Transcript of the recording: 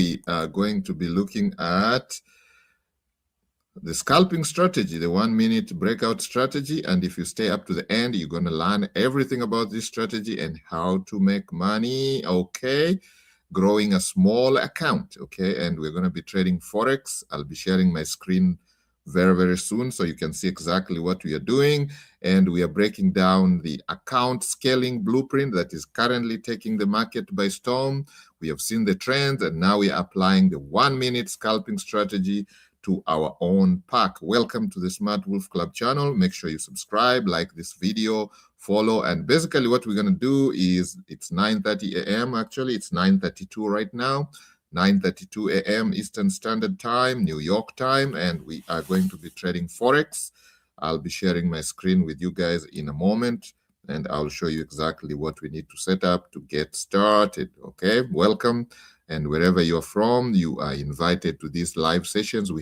we are going to be looking at the scalping strategy, the 1 minute breakout strategy. And if you stay up to the end, you're going to learn everything about this strategy and how to make money, okay? Growing a small account, okay? And we're going to be trading Forex. I'll be sharing my screen very, very soon so you can see exactly what we are doing. And we are breaking down the account scaling blueprint that is currently taking the market by storm. We have seen the trends, and now we are applying the 1 minute scalping strategy to our own pack. Welcome to the Smart Wolf Club channel. Make sure you subscribe, like this video, follow, and basically what we're going to do is, it's 9:30 a.m. actually, it's 9:32 right now, 9:32 a.m. Eastern Standard Time, New York time, and we are going to be trading Forex. I'll be sharing my screen with you guys in a moment, and I'll show you exactly what we need to set up to get started, okay? Welcome. And wherever you're from, you are invited to these live sessions. We